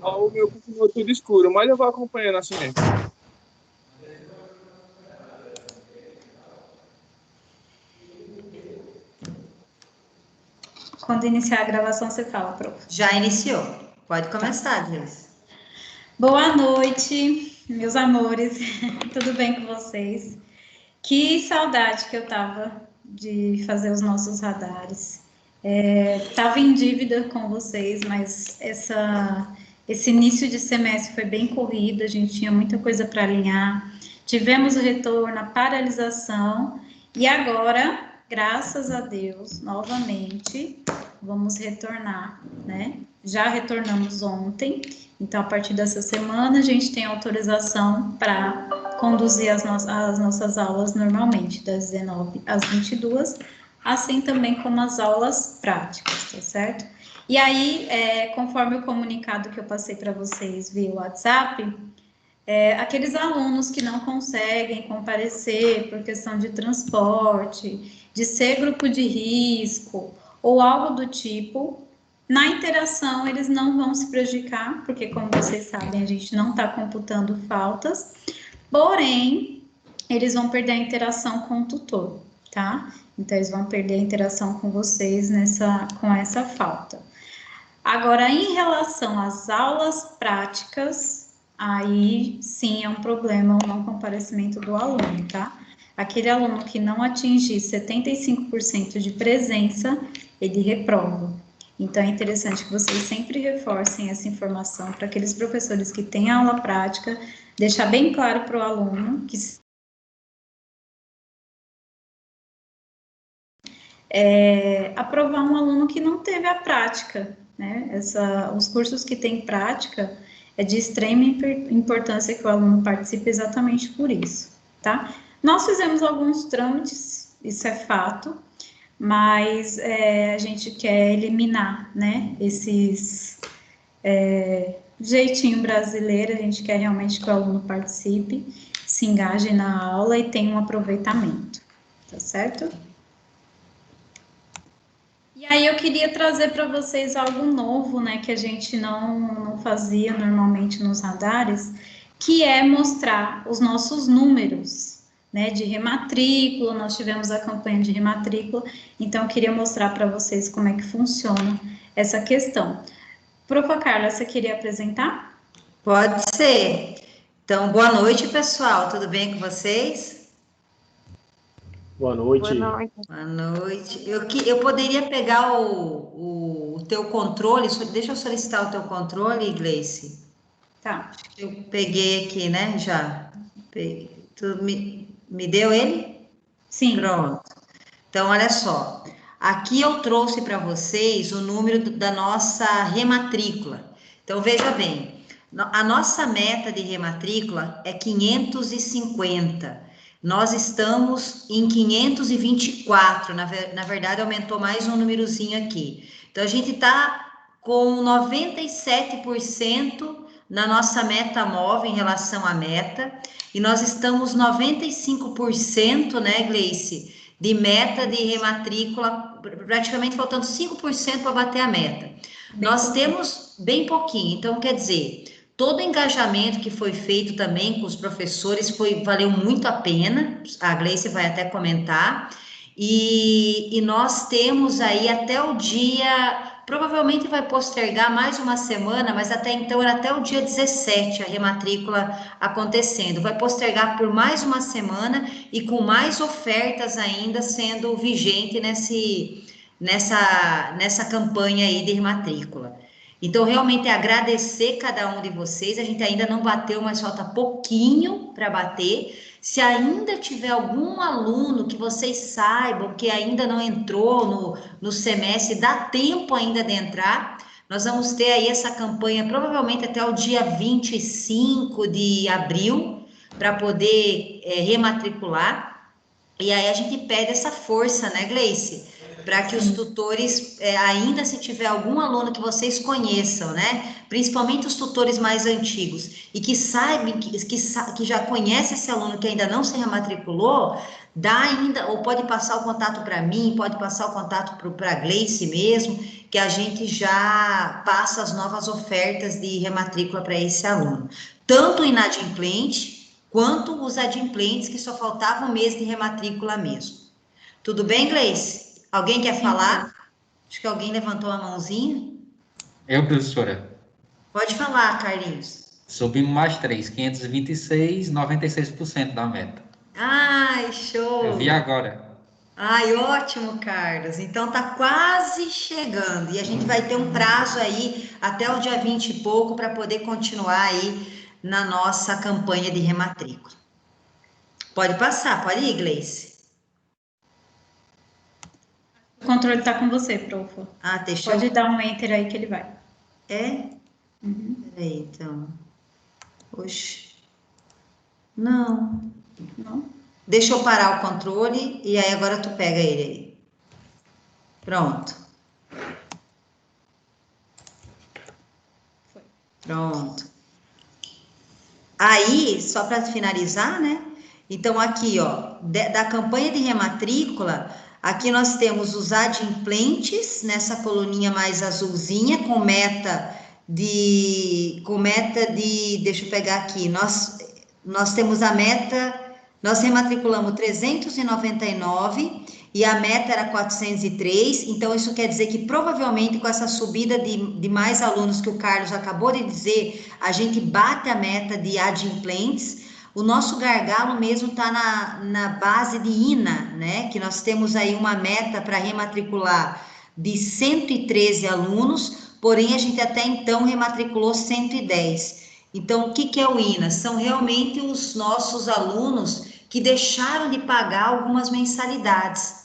O meu continua tudo escuro, mas eu vou acompanhando assim mesmo. Quando iniciar a gravação, você fala, prof. Já iniciou. Pode começar, Gleice. Boa noite, meus amores. Tudo bem com vocês? Que saudade que eu tava de fazer os nossos radares. Tava em dívida com vocês, mas esse início de semestre foi bem corrido, a gente tinha muita coisa para alinhar. Tivemos o retorno, a paralisação, e agora, graças a Deus, novamente, vamos retornar, né? Já retornamos ontem, então a partir dessa semana a gente tem autorização para conduzir as nossas aulas normalmente, das 19 às 22, assim também como as aulas práticas, tá certo? E aí, conforme o comunicado que eu passei para vocês via WhatsApp, aqueles alunos que não conseguem comparecer por questão de transporte, de ser grupo de risco ou algo do tipo, na interação eles não vão se prejudicar, porque como vocês sabem, a gente não está computando faltas, porém, eles vão perder a interação com o tutor, tá? Então, eles vão perder a interação com vocês com essa falta. Agora, em relação às aulas práticas, aí sim é um problema o não comparecimento do aluno, tá? Aquele aluno que não atingir 75% de presença, ele reprova. Então, é interessante que vocês sempre reforcem essa informação para aqueles professores que têm aula prática, deixar bem claro para o aluno que aprovar um aluno que não teve a prática, né? Os cursos que têm prática é de extrema importância que o aluno participe exatamente por isso, tá? Nós fizemos alguns trâmites, isso é fato, mas a gente quer eliminar, né, esses jeitinho brasileiro, a gente quer realmente que o aluno participe, se engaje na aula e tenha um aproveitamento, tá certo? E aí eu queria trazer para vocês algo novo, né, que a gente não fazia normalmente nos radares, que é mostrar os nossos números, né, de rematrícula. Nós tivemos a campanha de rematrícula, então eu queria mostrar para vocês como é que funciona essa questão. Profa Carla, você queria apresentar? Pode ser. Então, boa noite, pessoal. Tudo bem com vocês? Boa noite. Boa noite. Boa noite. Eu poderia pegar o teu controle, deixa eu solicitar o teu controle, Gleice. Tá. Eu peguei aqui, né, já. Tu me deu ele? Sim. Pronto. Então, olha só. Aqui eu trouxe para vocês o número da nossa rematrícula. Então, veja bem. A nossa meta de rematrícula é 550. Nós estamos em 524. Na verdade, aumentou mais um númerozinho aqui. Então, a gente está com 97% na nossa meta móvel em relação à meta. E nós estamos 95%, né, Gleice, de meta de rematrícula, praticamente faltando 5% para bater a meta. Nós temos bem pouquinho, então quer dizer, todo o engajamento que foi feito também com os professores valeu muito a pena, a Gleice vai até comentar, e nós temos aí até o dia, provavelmente vai postergar mais uma semana, mas até então era até o dia 17 a rematrícula acontecendo, vai postergar por mais uma semana e com mais ofertas ainda sendo vigente nessa campanha aí de rematrícula. Então, realmente, agradecer cada um de vocês. A gente ainda não bateu, mas falta pouquinho para bater. Se ainda tiver algum aluno que vocês saibam que ainda não entrou no semestre, dá tempo ainda de entrar. Nós vamos ter aí essa campanha provavelmente até o dia 25 de abril para poder rematricular. E aí a gente pede essa força, né, Gleice? para que os tutores, ainda se tiver algum aluno que vocês conheçam, né? Principalmente os tutores mais antigos, e que saibam, que já conhece esse aluno que ainda não se rematriculou, dá ainda, ou pode passar o contato para mim, pode passar o contato para a Gleice mesmo, que a gente já passa as novas ofertas de rematrícula para esse aluno. Tanto o inadimplente, quanto os adimplentes, que só faltava um mês de rematrícula mesmo. Tudo bem, Gleice? Alguém quer falar? Acho que alguém levantou a mãozinha. Eu, professora. Pode falar, Carlinhos. Subimos mais 3, 526, 96% da meta. Ai, show! Eu vi agora. Ai, ótimo, Carlos. Então tá quase chegando. E a gente vai ter um prazo aí até o dia 20 e pouco para poder continuar aí na nossa campanha de rematrícula. Pode passar, pode ir, Gleice. O controle está com você, profa. Ah, deixa Pode eu... dar um enter aí que ele vai. É? Uhum. Peraí, então. Oxe. Não. Não? Deixa eu parar o controle e aí agora tu pega ele aí. Pronto. Foi. Pronto. Aí, só para finalizar, né? Então, aqui, ó, da campanha de rematrícula, aqui nós temos os adimplentes, nessa coluninha mais azulzinha, com meta de, deixa eu pegar aqui, nós temos a meta, nós rematriculamos 399 e a meta era 403, então isso quer dizer que provavelmente com essa subida de mais alunos que o Carlos acabou de dizer, a gente bate a meta de adimplentes. O nosso gargalo mesmo está na base de INA, né? Que nós temos aí uma meta para rematricular de 113 alunos, porém a gente até então rematriculou 110. Então, o que é o INA? São realmente os nossos alunos que deixaram de pagar algumas mensalidades.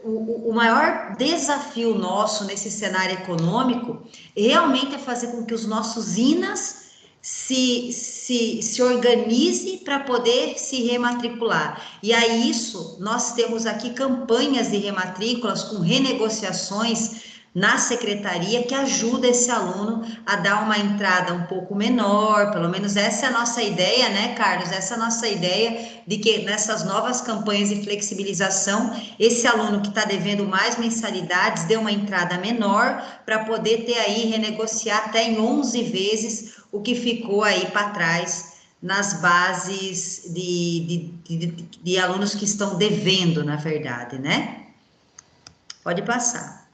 O maior desafio nosso nesse cenário econômico realmente é fazer com que os nossos INAs se organize para poder se rematricular. E aí isso, nós temos aqui campanhas de rematrículas com renegociações na secretaria que ajuda esse aluno a dar uma entrada um pouco menor, pelo menos essa é a nossa ideia, né, Carlos? Essa é a nossa ideia de que nessas novas campanhas de flexibilização, esse aluno que está devendo mais mensalidades dê uma entrada menor para poder ter aí, renegociar até em 11 vezes o que ficou aí para trás nas bases de alunos que estão devendo, na verdade, né? Pode passar.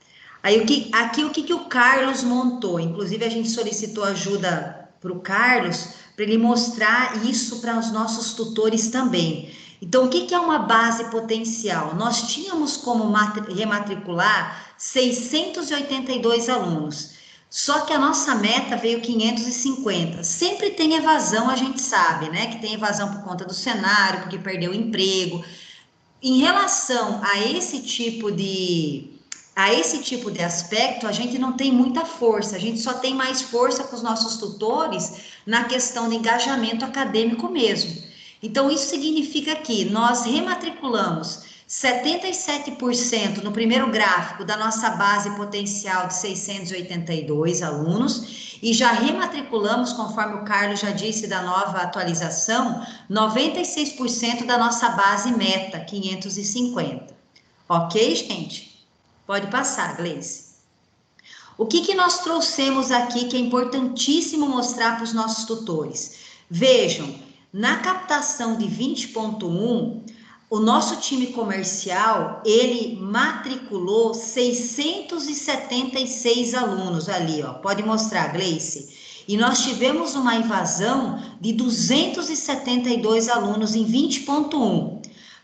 Aí, aqui o que o Carlos montou? Inclusive, a gente solicitou ajuda para o Carlos, para ele mostrar isso para os nossos tutores também. Então, o que é uma base potencial? Nós tínhamos como rematricular 682 alunos. Só que a nossa meta veio 550. Sempre tem evasão, a gente sabe, né? Que tem evasão por conta do cenário, porque perdeu o emprego. Em relação a esse tipo de aspecto, a gente não tem muita força, a gente só tem mais força com os nossos tutores na questão de engajamento acadêmico mesmo. Então, isso significa que nós rematriculamos 77% no primeiro gráfico da nossa base potencial de 682 alunos e já rematriculamos, conforme o Carlos já disse da nova atualização, 96% da nossa base meta, 550. Ok, gente? Pode passar, Gleice. O que nós trouxemos aqui que é importantíssimo mostrar para os nossos tutores? Vejam, na captação de 20.1, o nosso time comercial, ele matriculou 676 alunos ali, ó. Pode mostrar, Gleice. E nós tivemos uma evasão de 272 alunos em 20.1.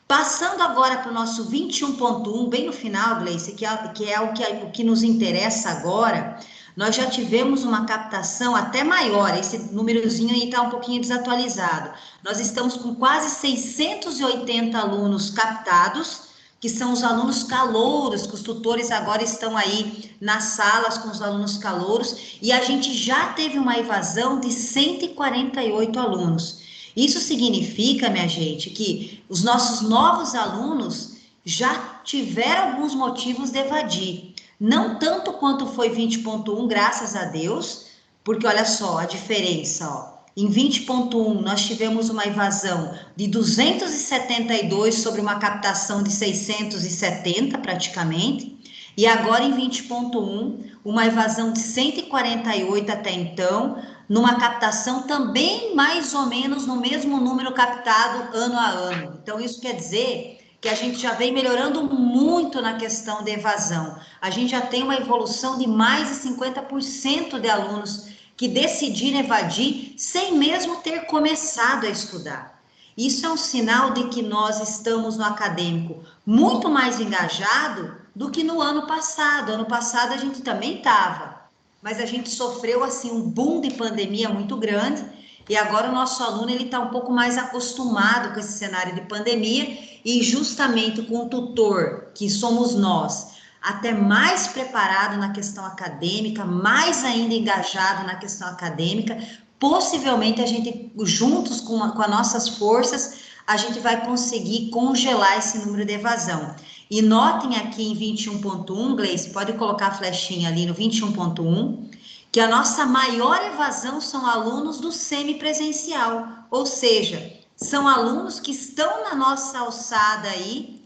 Passando agora para o nosso 21.1, bem no final, Gleice, que é o que nos interessa agora, nós já tivemos uma captação até maior, esse númerozinho aí está um pouquinho desatualizado. Nós estamos com quase 680 alunos captados, que são os alunos calouros, que os tutores agora estão aí nas salas com os alunos calouros, e a gente já teve uma evasão de 148 alunos. Isso significa, minha gente, que os nossos novos alunos já tiveram alguns motivos de evadir. Não tanto quanto foi 20.1, graças a Deus, porque olha só a diferença, ó. Em 20.1, nós tivemos uma evasão de 272 sobre uma captação de 670, praticamente. E agora, em 20.1, uma evasão de 148 até então, numa captação também mais ou menos no mesmo número captado ano a ano. Então, isso quer dizer que a gente já vem melhorando muito na questão de evasão. A gente já tem uma evolução de mais de 50% de alunos que decidiram evadir sem mesmo ter começado a estudar. Isso é um sinal de que nós estamos no acadêmico muito mais engajado do que no ano passado. Ano passado a gente também estava, mas a gente sofreu assim um boom de pandemia muito grande e agora o nosso aluno ele está um pouco mais acostumado com esse cenário de pandemia e justamente com o tutor, que somos nós, até mais preparado na questão acadêmica, mais ainda engajado na questão acadêmica, possivelmente a gente, juntos com as nossas forças, a gente vai conseguir congelar esse número de evasão. E notem aqui em 21.1, Gleice, pode colocar a flechinha ali no 21.1, que a nossa maior evasão são alunos do semipresencial, ou seja, são alunos que estão na nossa alçada aí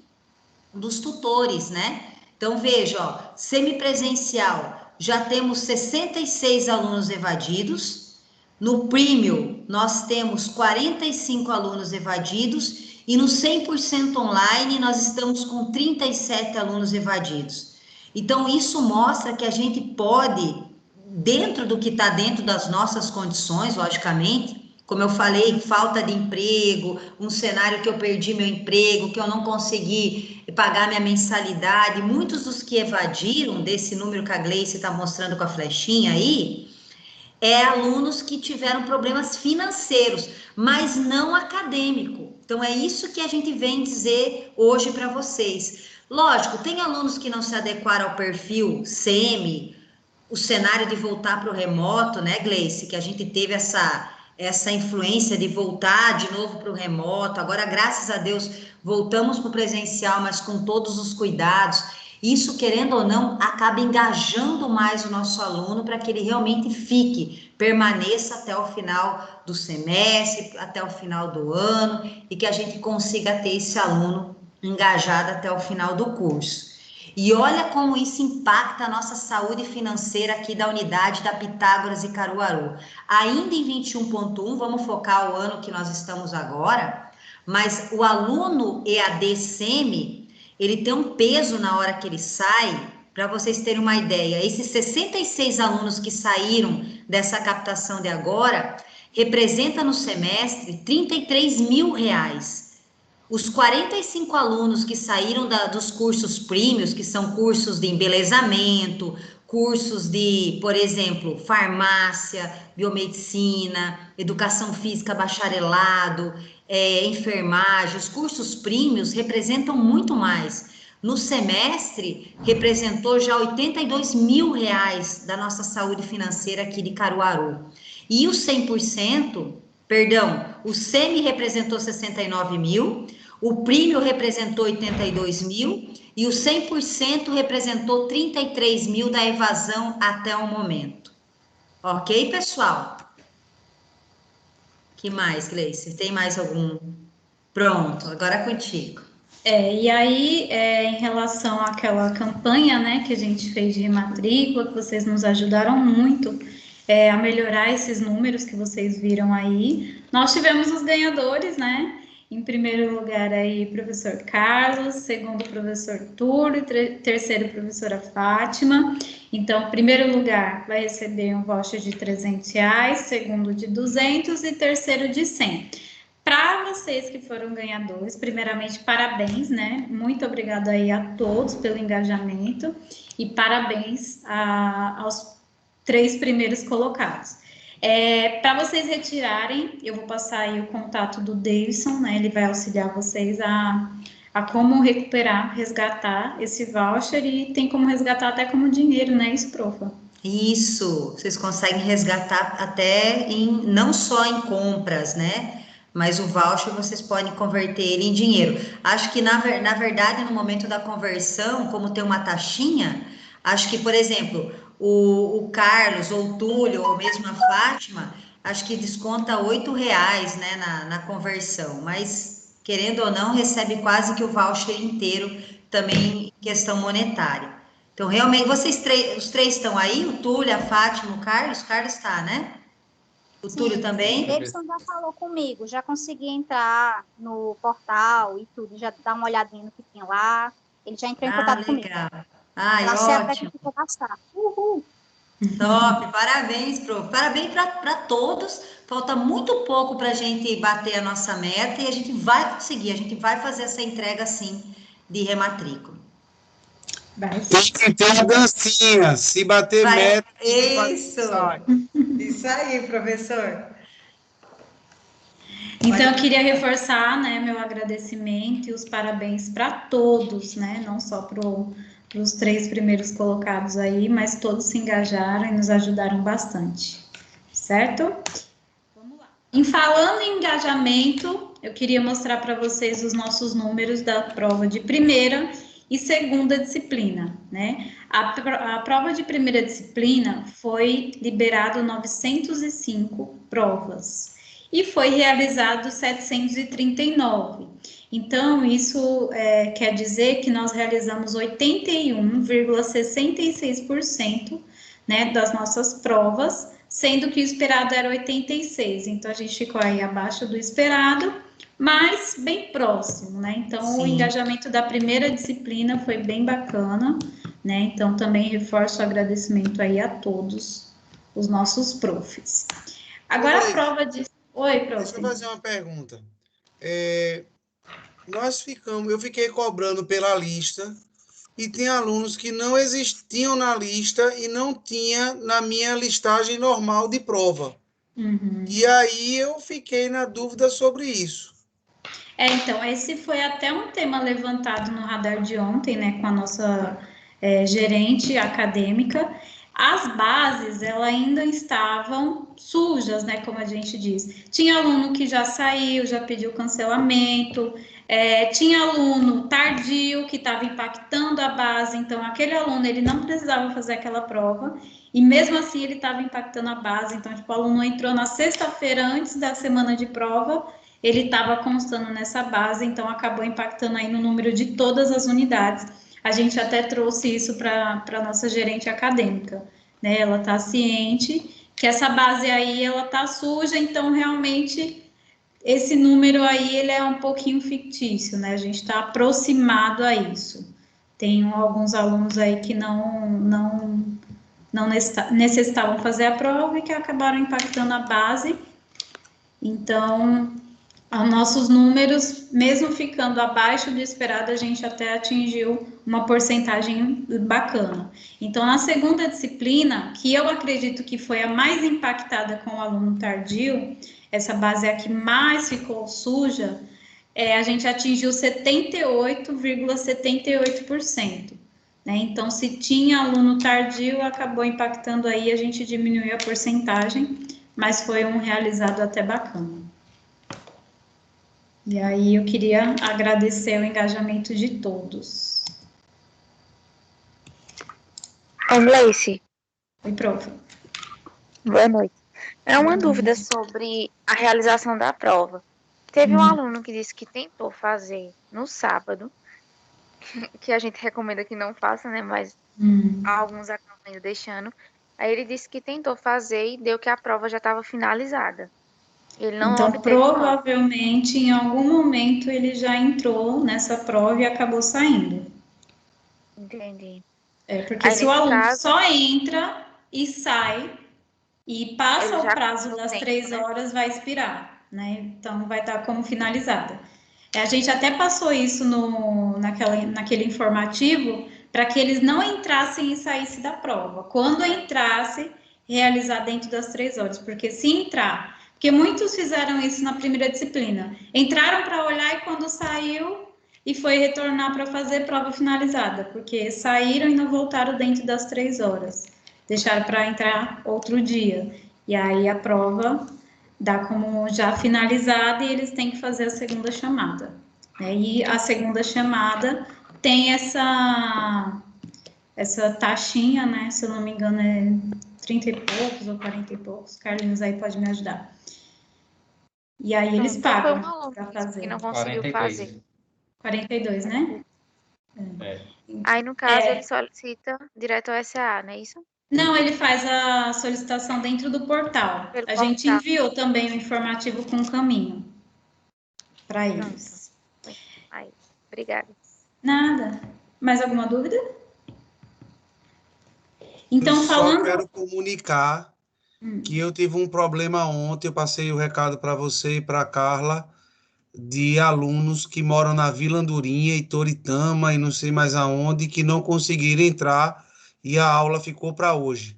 dos tutores, né? Então, veja, ó, semipresencial, já temos 66 alunos evadidos. No Premium, nós temos 45 alunos evadidos. E no 100% online, nós estamos com 37 alunos evadidos. Então, isso mostra que a gente pode, dentro do que está dentro das nossas condições, logicamente, como eu falei, falta de emprego, um cenário que eu perdi meu emprego, que eu não consegui pagar minha mensalidade. Muitos dos que evadiram desse número que a Gleice está mostrando com a flechinha aí, alunos que tiveram problemas financeiros, mas não acadêmico. Então, é isso que a gente vem dizer hoje para vocês. Lógico, tem alunos que não se adequaram ao perfil SEMI, o cenário de voltar para o remoto, né, Gleice, que a gente teve essa influência de voltar de novo para o remoto. Agora, graças a Deus, voltamos para o presencial, mas com todos os cuidados. Isso, querendo ou não, acaba engajando mais o nosso aluno para que ele realmente fique, permaneça até o final do semestre, até o final do ano, e que a gente consiga ter esse aluno engajado até o final do curso. E olha como isso impacta a nossa saúde financeira aqui da unidade da Pitágoras e Caruaru. Ainda em 21.1, vamos focar o ano que nós estamos agora, mas o aluno EAD SEMI, ele tem um peso na hora que ele sai, para vocês terem uma ideia, esses 66 alunos que saíram dessa captação de agora, representa no semestre R$33 mil. Os 45 alunos que saíram dos cursos premiums, que são cursos de embelezamento, cursos de, por exemplo, farmácia, biomedicina, educação física bacharelado, enfermagem, os cursos premiums representam muito mais. No semestre, representou já R$82 mil da nossa saúde financeira aqui de Caruaru. E o 100%, perdão, o SEMI representou 69 mil, o Premium representou 82 mil e o 100% representou 33 mil da evasão até o momento. Ok, pessoal? Que mais, Gleice? Tem mais algum? Pronto, agora é contigo. E aí, em relação àquela campanha, né, que a gente fez de matrícula, que vocês nos ajudaram muito a melhorar esses números que vocês viram aí, nós tivemos os ganhadores, né? Em primeiro lugar aí, professor Carlos, segundo, professor Túlio, e terceiro, professora Fátima. Então, primeiro lugar vai receber um voucher de R$300, segundo de 200 e terceiro de 100. Para vocês que foram ganhadores, primeiramente, parabéns, né? Muito obrigada aí a todos pelo engajamento e parabéns aos 3 primeiros colocados. Para vocês retirarem, eu vou passar aí o contato do Davidson, né? Ele vai auxiliar vocês a como recuperar, resgatar esse voucher e tem como resgatar até como dinheiro, né? Isso, profa? Isso, vocês conseguem resgatar até não só em compras, né? mas o voucher vocês podem converter ele em dinheiro. Acho que, na verdade, no momento da conversão, como tem uma taxinha, acho que, por exemplo, o Carlos, ou o Túlio, ou mesmo a Fátima, acho que desconta R$ 8, né, na conversão, mas, querendo ou não, recebe quase que o voucher inteiro também em questão monetária. Então, realmente, os três estão aí? O Túlio, a Fátima, o Carlos? O Carlos está, né? O Túlio também? Davidson já falou comigo, já consegui entrar no portal e tudo, já dá uma olhadinha no que tem lá. Ele já entrou em contato comigo. Legal. Ai, Pra ser até ótimo. que for gastar. Uhul! Top, parabéns, prof. Parabéns para todos. Falta muito pouco para a gente bater a nossa meta e a gente vai conseguir, a gente vai fazer essa entrega, sim, de rematrícula. Tem que ter a dancinha. Se bater meta, Isso aí, professor. Então, eu queria reforçar, né, meu agradecimento e os parabéns para todos, né, não só para os 3 primeiros colocados aí, mas todos se engajaram e nos ajudaram bastante, certo? Vamos lá. Em falando em engajamento, eu queria mostrar para vocês os nossos números da prova de primeira e segunda disciplina, né? A prova de primeira disciplina foi liberado 905 provas e foi realizado 739. Então, isso quer dizer que nós realizamos 81,66%, né, das nossas provas, sendo que o esperado era 86%. Então, a gente ficou aí abaixo do esperado, mas bem próximo, né? Então, Sim. O engajamento da primeira disciplina foi bem bacana, né? Então, também reforço o agradecimento aí a todos os nossos profs. Agora, a prova de... Oi, prof. Deixa eu fazer uma pergunta. Eu fiquei cobrando pela lista e tem alunos que não existiam na lista e não tinha na minha listagem normal de prova. Uhum. E aí eu fiquei na dúvida sobre isso. Então, esse foi até um tema levantado no radar de ontem, né, com a nossa gerente acadêmica. As bases, elas ainda estavam sujas, né, como a gente diz. Tinha aluno que já saiu, já pediu cancelamento, tinha aluno tardio que estava impactando a base, então aquele aluno, ele não precisava fazer aquela prova, e mesmo assim ele estava impactando a base, então, tipo, o aluno entrou na sexta-feira antes da semana de prova, ele estava constando nessa base, então acabou impactando aí no número de todas as unidades. A gente até trouxe isso para a nossa gerente acadêmica, né? Ela está ciente que essa base aí, ela está suja, então realmente esse número aí, ele é um pouquinho fictício, né? A gente está aproximado a isso. Tem alguns alunos aí que não necessitavam fazer a prova e que acabaram impactando a base. Então, os nossos números, mesmo ficando abaixo do esperado, a gente até atingiu uma porcentagem bacana. Então, na segunda disciplina, que eu acredito que foi a mais impactada com o aluno tardio, essa base é a que mais ficou suja, a gente atingiu 78,78%. Né? Então, se tinha aluno tardio, acabou impactando aí, a gente diminuiu a porcentagem, mas foi um realizado até bacana. E aí eu queria agradecer o engajamento de todos. Gleice. Oi, prof. Boa noite. É uma dúvida sobre a realização da prova. Teve um aluno que disse que tentou fazer no sábado, que a gente recomenda que não faça, né? Mas alguns acabam ainda deixando. Aí ele disse que tentou fazer e deu que a prova já estava finalizada. Ele não então, obteve provavelmente, em algum momento, ele já entrou nessa prova e acabou saindo. Entendi. Porque aí, se o aluno só entra e sai e passa o prazo das 3 horas, vai expirar, né? Então, vai estar como finalizada. A gente até passou isso naquele informativo para que eles não entrassem e saíssem da prova. Quando entrasse, realizar dentro das 3 horas. Porque se entrar... Porque muitos fizeram isso na primeira disciplina. Entraram para olhar e quando saiu, e foi retornar para fazer prova finalizada. Porque saíram e não voltaram dentro das 3 horas. Deixaram para entrar outro dia. E aí a prova dá como já finalizada e eles têm que fazer a segunda chamada. Né? E a segunda chamada tem essa taxinha, né? Se eu não me engano, é 30 e poucos ou 40 e poucos. Carlinhos aí pode me ajudar. E aí eles pagam para fazer. Que não conseguiu 42. fazer. 42, né? É. Aí, no caso, ele solicita direto ao SA, não é isso? Não, ele faz a solicitação dentro do portal. Pelo A gente portal. enviou também o informativo com o caminho para eles. Aí, obrigada. Nada. Mais alguma dúvida? Então, Eu falando... só quero comunicar que eu tive um problema ontem, eu passei o recado para você e para a Carla, de alunos que moram na Vila Andorinha e Toritama e não sei mais aonde, que não conseguiram entrar e a aula ficou para hoje.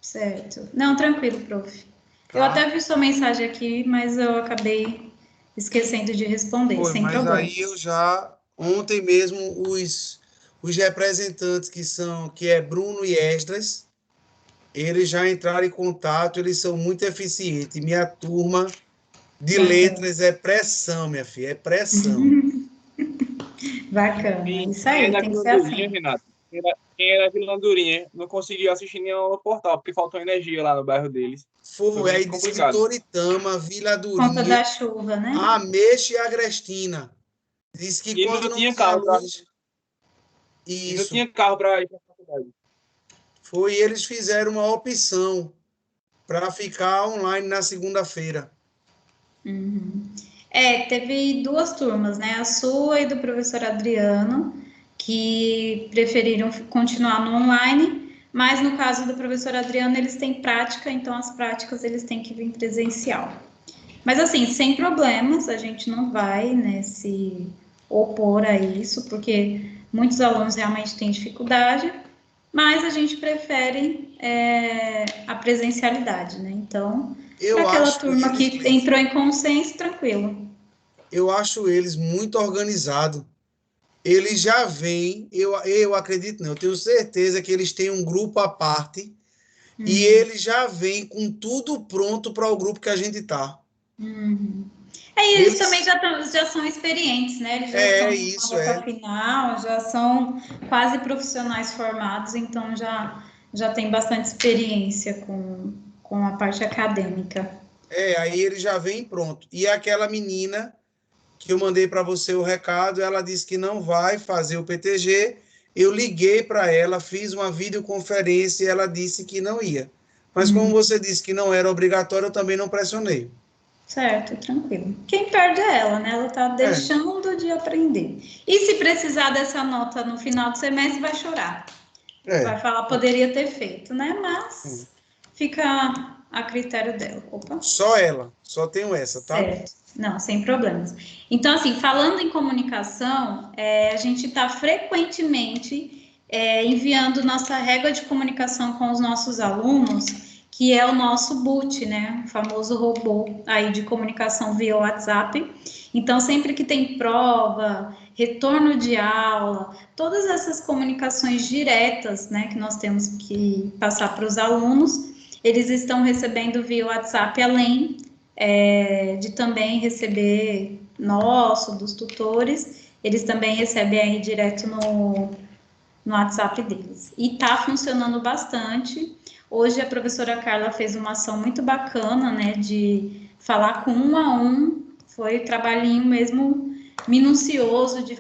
Certo. Não, tranquilo, prof. Tá? Eu até vi sua mensagem aqui, mas eu acabei esquecendo de responder, Foi, sem mas problema. aí eu já, ontem mesmo, os representantes que é Bruno e Esdras, eles já entraram em contato, eles são muito eficientes. Minha turma de letras é pressão, minha filha, é pressão. Bacana, isso aí, tem que ser assim. Renato. Quem era Vila Andorinha não conseguiu assistir nenhum no portal, porque faltou energia lá no bairro deles. Foi, aí muito disse que complicado. Toritama, Vila Por conta Andorinha, da chuva, né? Ameixa e Agrestina. Disse que E quando não não tinha tinha carro pra... luz... E não Isso. tinha carro para ir para a faculdade. Foi, eles fizeram uma opção para ficar online na segunda-feira. Uhum. Teve duas turmas, né? A sua e do professor Adriano, que preferiram continuar no online, mas no caso do professor Adriano, eles têm prática, então as práticas eles têm que vir presencial. Mas assim, sem problemas, a gente não vai, né, se opor a isso, porque muitos alunos realmente têm dificuldade, mas a gente prefere a presencialidade, né? Então, para Eu aquela acho turma eles, que entrou em consenso, tranquilo. eu acho eles muito organizados. Eles já vêm, eu acredito não, eu tenho certeza que eles têm um grupo à parte e eles já vêm com tudo pronto para o grupo que a gente está. E eles também já são experientes, né? Eles já estão na reta final, já são quase profissionais formados, então já tem bastante experiência com a parte acadêmica. Aí eles já vêm pronto. E aquela menina que eu mandei para você o recado, ela disse que não vai fazer o PTG. Eu liguei para ela, fiz uma videoconferência e ela disse que não ia. Mas como você disse que não era obrigatório, eu também não pressionei. Certo, tranquilo. Quem perde é ela, né? Ela tá deixando de aprender. E se precisar dessa nota no final do semestre, vai chorar. Vai falar, poderia ter feito, né? Mas fica a critério dela. Opa. Só ela, só tenho essa, tá? Certo, não, sem problemas. Então, assim, falando em comunicação, a gente está frequentemente enviando nossa régua de comunicação com os nossos alunos, que é o nosso BUT, né? O famoso robô aí de comunicação via WhatsApp. Então, sempre que tem prova, retorno de aula, todas essas comunicações diretas, né, que nós temos que passar para os alunos, eles estão recebendo via WhatsApp, além de também receber dos tutores, eles também recebem aí direto no WhatsApp deles. E está funcionando bastante. Hoje a professora Carla fez uma ação muito bacana, né, de falar com um a um, foi trabalhinho mesmo minucioso de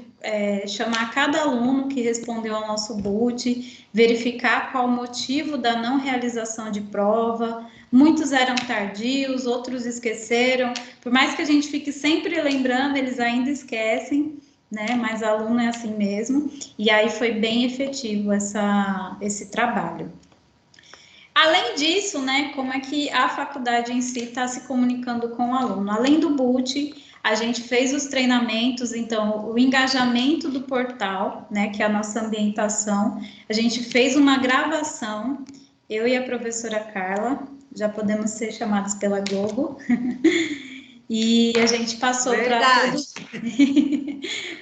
chamar cada aluno que respondeu ao nosso BUT, verificar qual o motivo da não realização de prova. Muitos eram tardios, outros esqueceram. Por mais que a gente fique sempre lembrando, eles ainda esquecem, né? Mas aluno é assim mesmo. E aí foi bem efetivo esse trabalho. Além disso, né, como é que a faculdade em si está se comunicando com o aluno? Além do BUT, a gente fez os treinamentos, então, o engajamento do portal, né, que é a nossa ambientação. A gente fez uma gravação, eu e a professora Carla, já podemos ser chamados pela Globo, e a gente passou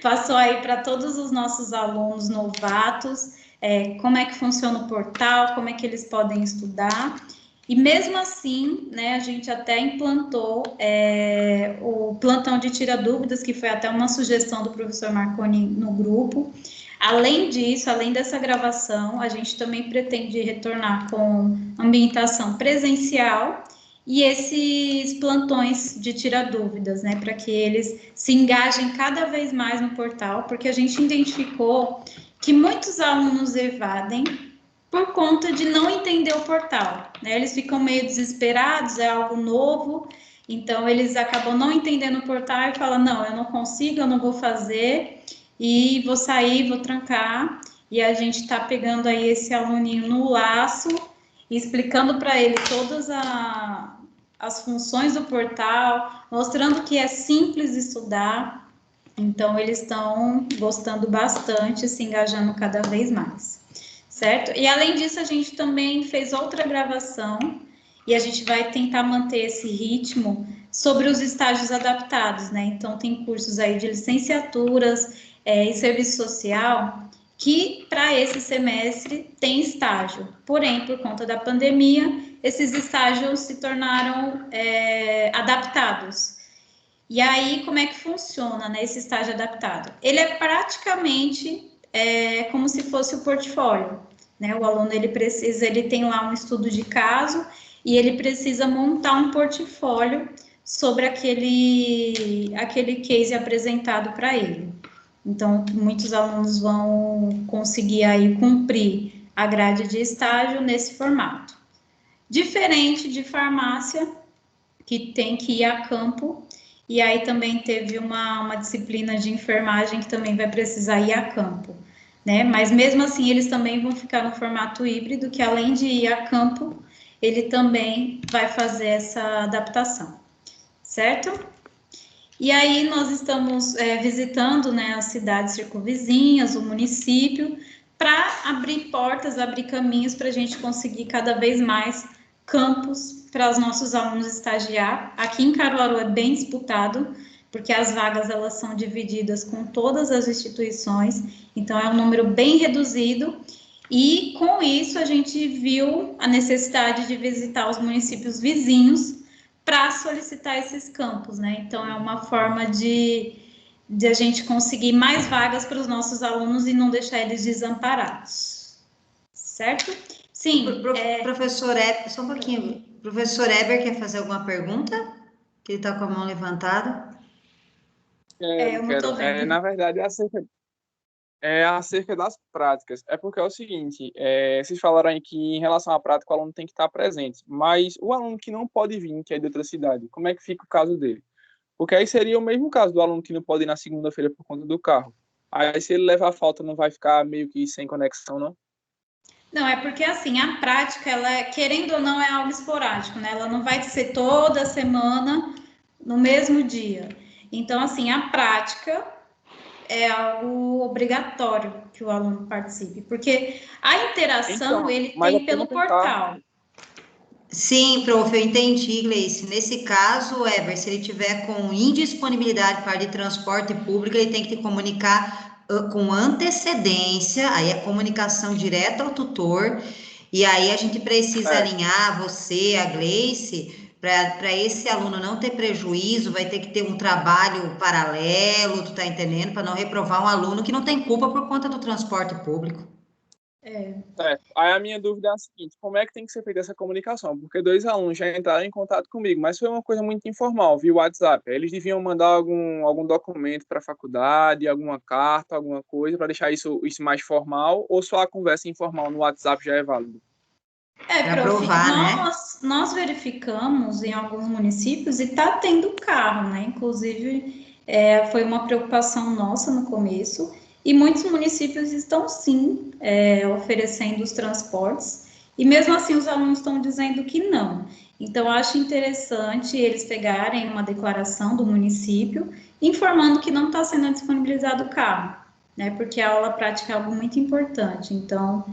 passou aí para todos os nossos alunos novatos, como é que funciona o portal, como é que eles podem estudar. E mesmo assim, né, a gente até implantou o plantão de tira dúvidas, que foi até uma sugestão do professor Marconi no grupo. Além disso, além dessa gravação, a gente também pretende retornar com ambientação presencial e esses plantões de tira dúvidas, né, para que eles se engajem cada vez mais no portal, porque a gente identificou que muitos alunos evadem por conta de não entender o portal, né? Eles ficam meio desesperados, é algo novo, então eles acabam não entendendo o portal e falam, não, eu não consigo, eu não vou fazer, e vou sair, vou trancar, e a gente está pegando aí esse aluninho no laço, e explicando para ele todas as funções do portal, mostrando que é simples estudar, então eles estão gostando bastante, se engajando cada vez mais. Certo? E além disso, a gente também fez outra gravação e a gente vai tentar manter esse ritmo sobre os estágios adaptados, né? Então, tem cursos aí de licenciaturas e serviço social que, para esse semestre, tem estágio. Porém, por conta da pandemia, esses estágios se tornaram adaptados. E aí, como é que funciona, né, esse estágio adaptado? Ele é praticamente como se fosse o portfólio, né? O aluno ele tem lá um estudo de caso e ele precisa montar um portfólio sobre aquele case apresentado para ele. Então, muitos alunos vão conseguir aí cumprir a grade de estágio nesse formato. Diferente de farmácia, que tem que ir a campo, e aí também teve uma disciplina de enfermagem que também vai precisar ir a campo, né? Mas mesmo assim eles também vão ficar no formato híbrido, que além de ir a campo, ele também vai fazer essa adaptação, certo? E aí nós estamos visitando, né, as cidades circunvizinhas, o município, para abrir portas, abrir caminhos para a gente conseguir cada vez mais campos para os nossos alunos estagiar. Aqui em Caruaru é bem disputado, porque as vagas elas são divididas com todas as instituições, então é um número bem reduzido, e com isso a gente viu a necessidade de visitar os municípios vizinhos para solicitar esses campos, né? Então é uma forma de a gente conseguir mais vagas para os nossos alunos e não deixar eles desamparados, certo? Sim. Professor Eber, só um pouquinho. Professor Eber quer fazer alguma pergunta? Que ele está com a mão levantada. Eu não estou vendo. Na verdade, é acerca das práticas. É porque é o seguinte, vocês falaram aí que em relação à prática o aluno tem que estar presente, mas o aluno que não pode vir, que é de outra cidade, como é que fica o caso dele? Porque aí seria o mesmo caso do aluno que não pode ir na segunda-feira por conta do carro. Aí se ele levar a falta, não vai ficar meio que sem conexão, não? Não, é porque assim, a prática, ela, querendo ou não, é algo esporádico, né? Ela não vai ser toda semana no mesmo dia. Então, assim, a prática é algo obrigatório que o aluno participe, porque a interação ele tem pelo portal. Sim, prof, eu entendi, Gleice. Nesse caso, Eber, se ele tiver com indisponibilidade para de transporte público, ele tem que te comunicar com antecedência, aí é comunicação direta ao tutor, e aí a gente precisa alinhar você, a Gleice, para esse aluno não ter prejuízo, vai ter que ter um trabalho paralelo, tu tá entendendo? Para não reprovar um aluno que não tem culpa por conta do transporte público. Aí a minha dúvida é a seguinte, como é que tem que ser feita essa comunicação? Porque 2 alunos já entraram em contato comigo, mas foi uma coisa muito informal, via WhatsApp. Eles deviam mandar algum documento para a faculdade, alguma carta, alguma coisa, para deixar isso mais formal, ou só a conversa informal no WhatsApp já é válido? Prof, nós verificamos em alguns municípios e está tendo carro, né? Inclusive, foi uma preocupação nossa no começo, e muitos municípios estão, sim, oferecendo os transportes, e mesmo assim os alunos estão dizendo que não. Então, eu acho interessante eles pegarem uma declaração do município, informando que não está sendo disponibilizado o carro, né? Porque a aula prática é algo muito importante. Então,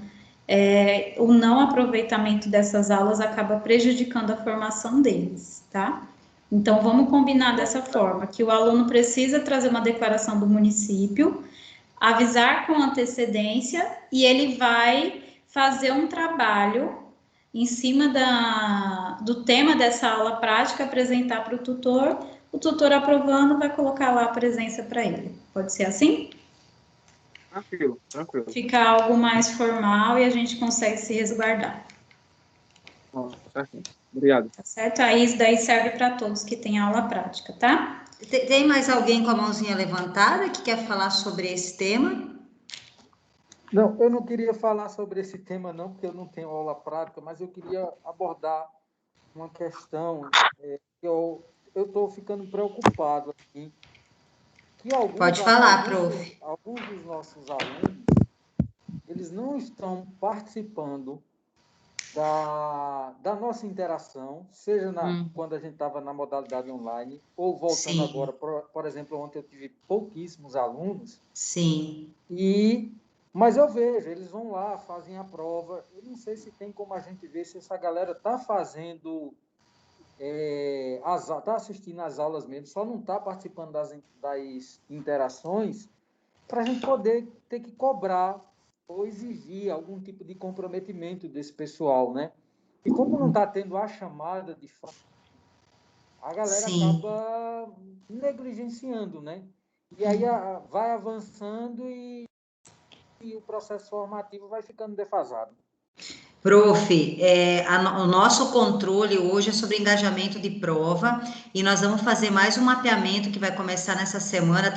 o não aproveitamento dessas aulas acaba prejudicando a formação deles, tá? Então, vamos combinar dessa forma, que o aluno precisa trazer uma declaração do município, avisar com antecedência, e ele vai fazer um trabalho em cima do tema dessa aula prática, apresentar para o tutor aprovando vai colocar lá a presença para ele. Pode ser assim? Tranquilo, tranquilo. Fica algo mais formal e a gente consegue se resguardar. Certo. Obrigado. Tá certo? Aí isso daí serve para todos que têm aula prática, tá? Tem mais alguém com a mãozinha levantada que quer falar sobre esse tema? Não, eu não queria falar sobre esse tema não, porque eu não tenho aula prática, mas eu queria abordar uma questão que eu estou ficando preocupado aqui. Que Pode falar, prof. Alguns dos nossos alunos, eles não estão participando da nossa interação, seja quando a gente estava na modalidade online, ou voltando Sim. agora, por exemplo, ontem eu tive pouquíssimos alunos. Sim. Mas eu vejo, eles vão lá, fazem a prova. Eu não sei se tem como a gente ver se essa galera está fazendo, está assistindo às aulas mesmo, só não está participando das interações, para a gente poder ter que cobrar ou exigir algum tipo de comprometimento desse pessoal, né? E como não está tendo a chamada de fato, a galera acaba negligenciando, né? E aí vai avançando e o processo formativo vai ficando defasado. Prof, o nosso controle hoje é sobre engajamento de prova e nós vamos fazer mais um mapeamento que vai começar nessa semana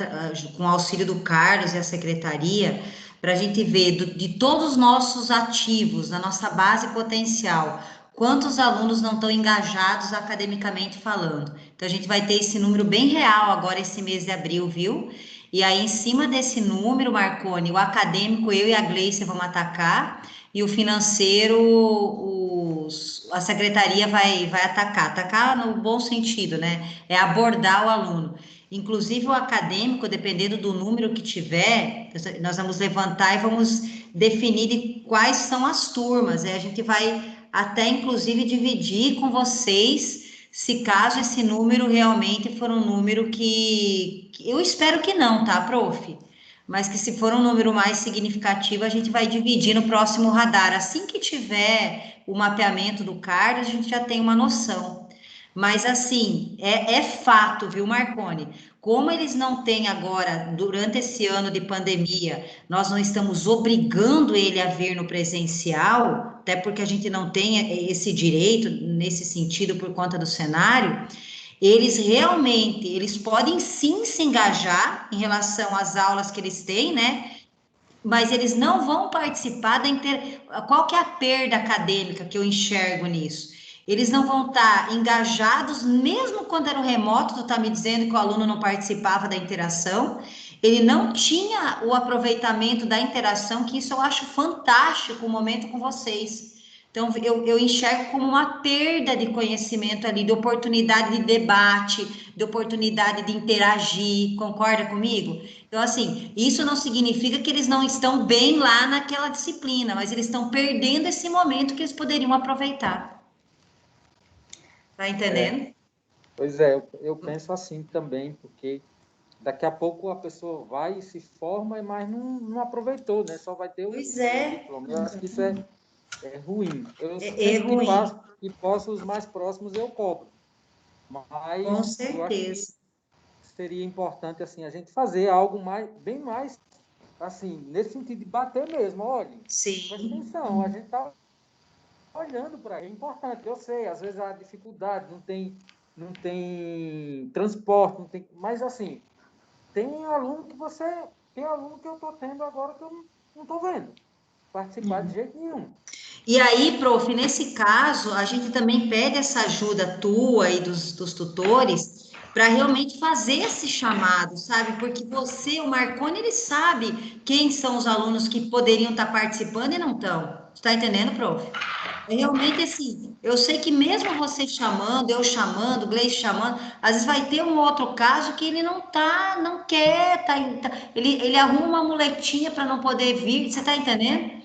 com o auxílio do Carlos e a secretaria, para a gente ver de todos os nossos ativos, da nossa base potencial, quantos alunos não estão engajados academicamente falando. Então, a gente vai ter esse número bem real agora esse mês de abril, viu? E aí, em cima desse número, Marconi, o acadêmico, eu e a Gleice vamos atacar, e o financeiro, a secretaria vai atacar no bom sentido, né? É abordar o aluno. Inclusive, o acadêmico, dependendo do número que tiver, nós vamos levantar e vamos definir de quais são as turmas. A gente vai até, inclusive, dividir com vocês, se caso esse número realmente for um número que eu espero que não, tá, prof? Mas que se for um número mais significativo, a gente vai dividir no próximo radar. Assim que tiver o mapeamento do Carlos, a gente já tem uma noção. Mas, assim, é fato, viu, Marconi? Como eles não têm agora, durante esse ano de pandemia, nós não estamos obrigando ele a vir no presencial, até porque a gente não tem esse direito nesse sentido por conta do cenário, eles podem sim se engajar em relação às aulas que eles têm, né? Mas eles não vão participar Qual que é a perda acadêmica que eu enxergo nisso? Eles não vão estar engajados, mesmo quando era um remoto, tu está me dizendo que o aluno não participava da interação, ele não tinha o aproveitamento da interação, que isso eu acho fantástico, o momento com vocês. Então, eu enxergo como uma perda de conhecimento ali, de oportunidade de debate, de oportunidade de interagir, concorda comigo? Então, assim, isso não significa que eles não estão bem lá naquela disciplina, mas eles estão perdendo esse momento que eles poderiam aproveitar. Tá entendendo? Pois é, eu penso assim também, porque daqui a pouco a pessoa vai e se forma, mas não aproveitou, né? Só vai ter o diploma. Eu acho que isso é ruim. Eu ruim. que posso, os mais próximos eu cobro. Mas com certeza. Eu acho que seria importante assim, a gente fazer algo bem mais, assim, nesse sentido de bater mesmo. Olha, presta atenção, a gente está olhando para ele. É importante, eu sei, às vezes há dificuldade, não tem transporte, não tem, mas assim, tem aluno que eu estou tendo agora que eu não estou vendo participar de jeito nenhum. E aí, prof, nesse caso, a gente também pede essa ajuda tua e dos tutores para realmente fazer esse chamado, sabe? Porque você, o Marconi, ele sabe quem são os alunos que poderiam estar participando e não estão. Está entendendo, prof? Realmente, assim, eu sei que mesmo você chamando, eu chamando, o Gleice chamando, às vezes vai ter um outro caso que ele não quer, ele arruma uma muletinha para não poder vir, você está entendendo?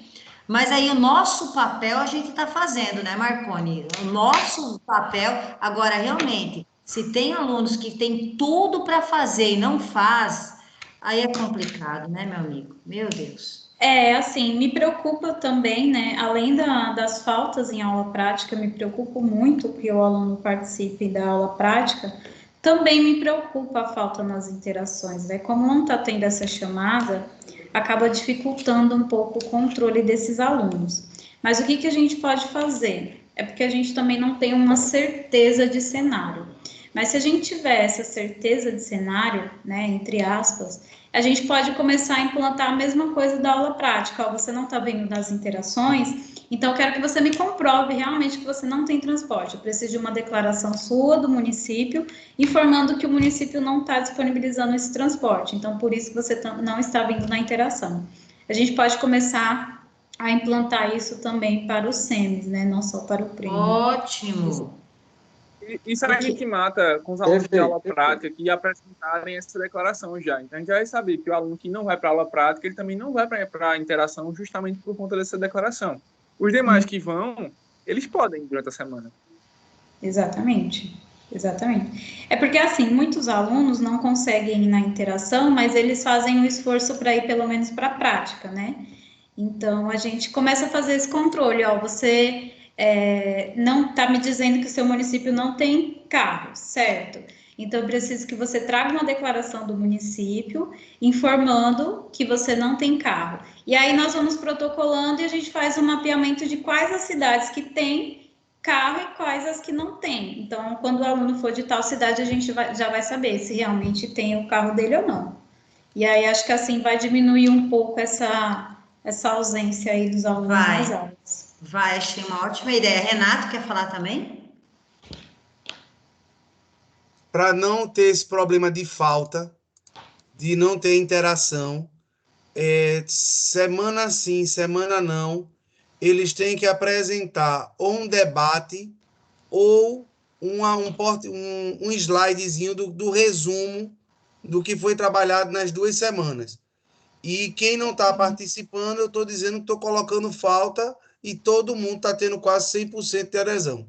Mas aí o nosso papel a gente está fazendo, né, Marconi? O nosso papel, agora, realmente, se tem alunos que têm tudo para fazer e não faz, aí é complicado, né, meu amigo? Meu Deus. Assim, me preocupa também, né, além das faltas em aula prática, me preocupa muito que o aluno participe da aula prática, também me preocupa a falta nas interações, né, como não está tendo essa chamada, acaba dificultando um pouco o controle desses alunos. Mas o que a gente pode fazer? É porque a gente também não tem uma certeza de cenário. Mas se a gente tiver essa certeza de cenário, né, entre aspas, a gente pode começar a implantar a mesma coisa da aula prática. Ó, você não está vendo das interações, então eu quero que você me comprove realmente que você não tem transporte. Eu preciso de uma declaração sua do município, informando que o município não está disponibilizando esse transporte. Então, por isso que você não está vindo na interação. A gente pode começar a implantar isso também para os SEMES, né? Não só para o prêmio. Ótimo. Isso a gente mata com os alunos de aula prática que apresentarem essa declaração já. Então, a gente vai saber que o aluno que não vai para a aula prática, ele também não vai para a interação justamente por conta dessa declaração. Os demais que vão, eles podem durante a semana. Exatamente. É porque, assim, muitos alunos não conseguem ir na interação, mas eles fazem um esforço para ir pelo menos para a prática, né? Então, a gente começa a fazer esse controle, ó, você não está me dizendo que o seu município não tem carro, certo? Então, eu preciso que você traga uma declaração do município informando que você não tem carro. E aí, nós vamos protocolando e a gente faz um mapeamento de quais as cidades que têm carro e quais as que não têm. Então, quando o aluno for de tal cidade, a gente já vai saber se realmente tem o carro dele ou não. E aí, acho que assim vai diminuir um pouco essa ausência aí dos alunos nas aulas. Vai, achei uma ótima ideia. Renato, quer falar também? Para não ter esse problema de falta, de não ter interação, semana sim, semana não, eles têm que apresentar ou um debate ou um slidezinho do resumo do que foi trabalhado nas 2 semanas. E quem não está participando, eu estou dizendo que estou colocando falta e todo mundo está tendo quase 100% de adesão.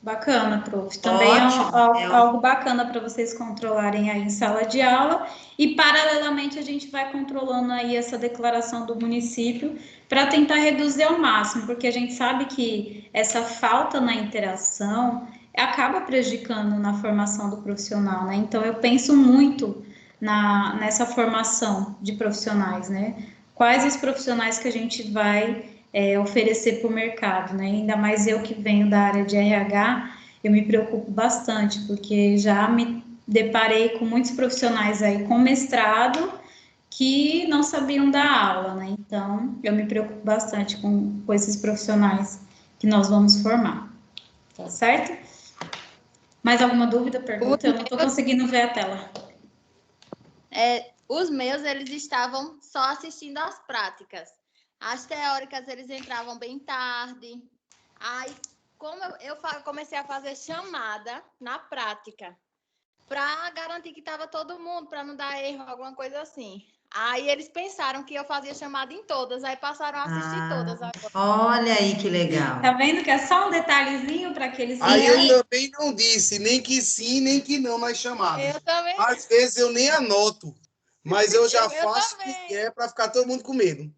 Bacana, prof. Também é algo bacana para vocês controlarem aí em sala de aula e, paralelamente, a gente vai controlando aí essa declaração do município para tentar reduzir ao máximo, porque a gente sabe que essa falta na interação acaba prejudicando na formação do profissional, né? Então, eu penso muito nessa formação de profissionais, né? Quais os profissionais que a gente vai oferecer para o mercado, né? Ainda mais eu que venho da área de RH, eu me preocupo bastante, porque já me deparei com muitos profissionais aí com mestrado que não sabiam dar aula, né? Então, eu me preocupo bastante com esses profissionais que nós vamos formar. Tá certo? Mais alguma dúvida, pergunta? Eu não estou conseguindo ver a tela. Os meus, eles estavam só assistindo às práticas. As teóricas, eles entravam bem tarde. Aí, como eu comecei a fazer chamada na prática, para garantir que estava todo mundo, para não dar erro, alguma coisa assim. Aí, eles pensaram que eu fazia chamada em todas, aí passaram a assistir todas agora. Olha aí que legal. Tá vendo que é só um detalhezinho para que eles... Aí eu também não disse nem que sim, nem que não nas chamadas. Eu também. Às vezes eu nem anoto, mas eu já faço o que é para ficar todo mundo com medo.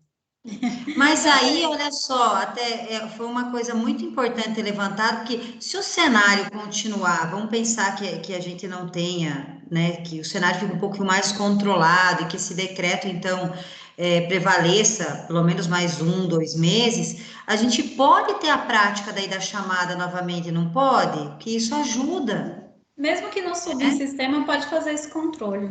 Mas aí, olha só, até foi uma coisa muito importante ter levantado, porque se o cenário continuar, vamos pensar que a gente não tenha, né, que o cenário fique um pouco mais controlado e que esse decreto, então, prevaleça pelo menos mais 1, 2 meses, a gente pode ter a prática daí da chamada novamente, não pode? Que isso ajuda. Mesmo que não subir em sistema, pode fazer esse controle.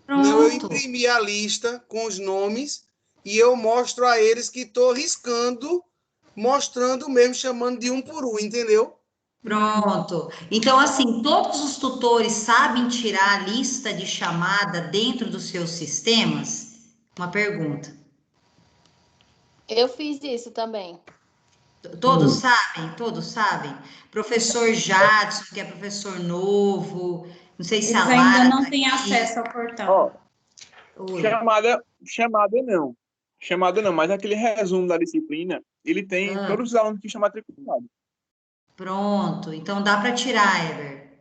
Pronto. Não, eu imprimi a lista com os nomes e eu mostro a eles que estou riscando, mostrando mesmo, chamando de um por um, entendeu? Pronto. Então, assim, todos os tutores sabem tirar a lista de chamada dentro dos seus sistemas? Uma pergunta. Eu fiz isso também. Todos sabem? Todos sabem? Professor Jadson, que é professor novo, não sei se eles a Lara ainda não tá têm aqui. acesso ao portal. Chamada não, mas aquele resumo da disciplina, ele tem todos os alunos que estão matriculados. Pronto, então dá para tirar, Ever.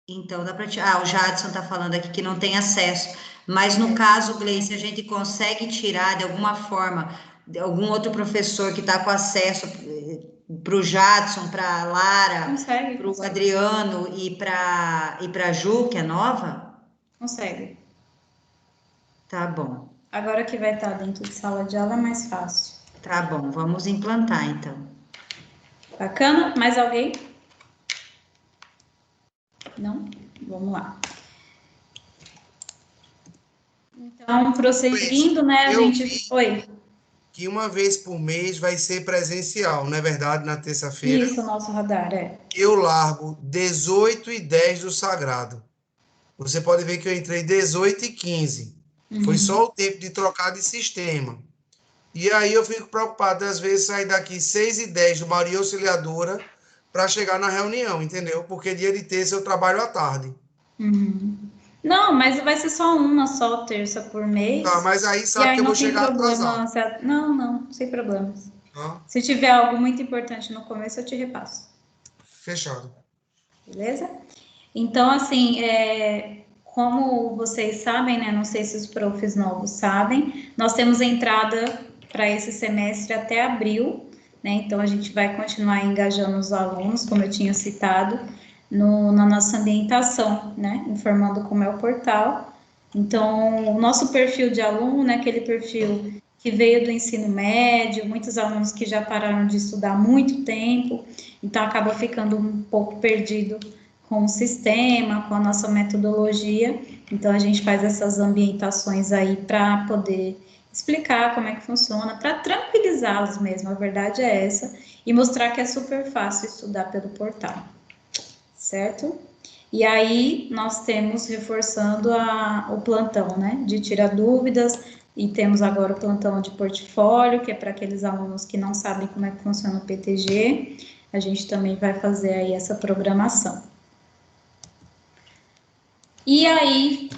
Então, dá para tirar. O Jadson está falando aqui que não tem acesso. Mas, no caso, Gleice, a gente consegue tirar de alguma forma, de algum outro professor que está com acesso para o Jadson, para a Lara, para o Adriano e para a Ju, que é nova? Consegue. Tá bom. Agora que vai estar dentro de sala de aula é mais fácil. Tá bom, vamos implantar, então. Bacana? Mais alguém? Não? Vamos lá. Então, prosseguindo, né, a gente... Oi. Que uma vez por mês vai ser presencial, não é verdade? Na terça-feira. Isso, o nosso radar, é. Eu largo 18h10 do Sagrado. Você pode ver que eu entrei 18h15. Foi só o tempo de trocar de sistema. E aí eu fico preocupado, às vezes, sair daqui 6h10 do Maria Auxiliadora para chegar na reunião, entendeu? Porque dia de terça eu trabalho à tarde. Não, mas vai ser só uma só terça por mês. Tá, mas aí sabe que eu vou chegar atrasado. Não, sem problemas. Ah. Se tiver algo muito importante no começo, eu te repasso. Fechado. Beleza? Então, assim, como vocês sabem, né? Não sei se os profs novos sabem, nós temos entrada para esse semestre até abril, né? Então, a gente vai continuar engajando os alunos, como eu tinha citado, na nossa ambientação, né? Informando como é o portal. Então, o nosso perfil de aluno é aquele perfil que veio do ensino médio, muitos alunos que já pararam de estudar há muito tempo, então acaba ficando um pouco perdido com o sistema, com a nossa metodologia. Então, a gente faz essas ambientações aí para poder explicar como é que funciona, para tranquilizá-los mesmo, a verdade é essa, e mostrar que é super fácil estudar pelo portal. Certo? E aí, nós temos, reforçando o plantão, né, de tirar dúvidas, e temos agora o plantão de portfólio, que é para aqueles alunos que não sabem como é que funciona o PTG, a gente também vai fazer aí essa programação. E aí,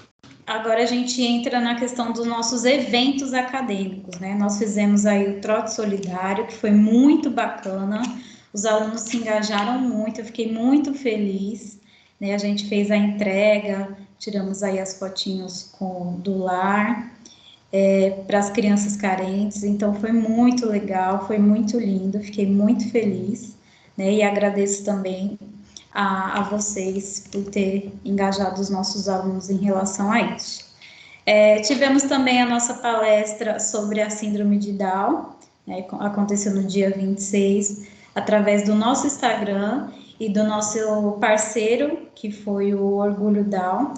agora a gente entra na questão dos nossos eventos acadêmicos, né, nós fizemos aí o Trote Solidário, que foi muito bacana, os alunos se engajaram muito, eu fiquei muito feliz, né? A gente fez a entrega, tiramos aí as fotinhos do lar, para as crianças carentes, então foi muito legal, foi muito lindo, fiquei muito feliz, né? E agradeço também a vocês por ter engajado os nossos alunos em relação a isso. Tivemos também a nossa palestra sobre a síndrome de Down, né? Aconteceu no dia 26, através do nosso Instagram e do nosso parceiro, que foi o Orgulho Down,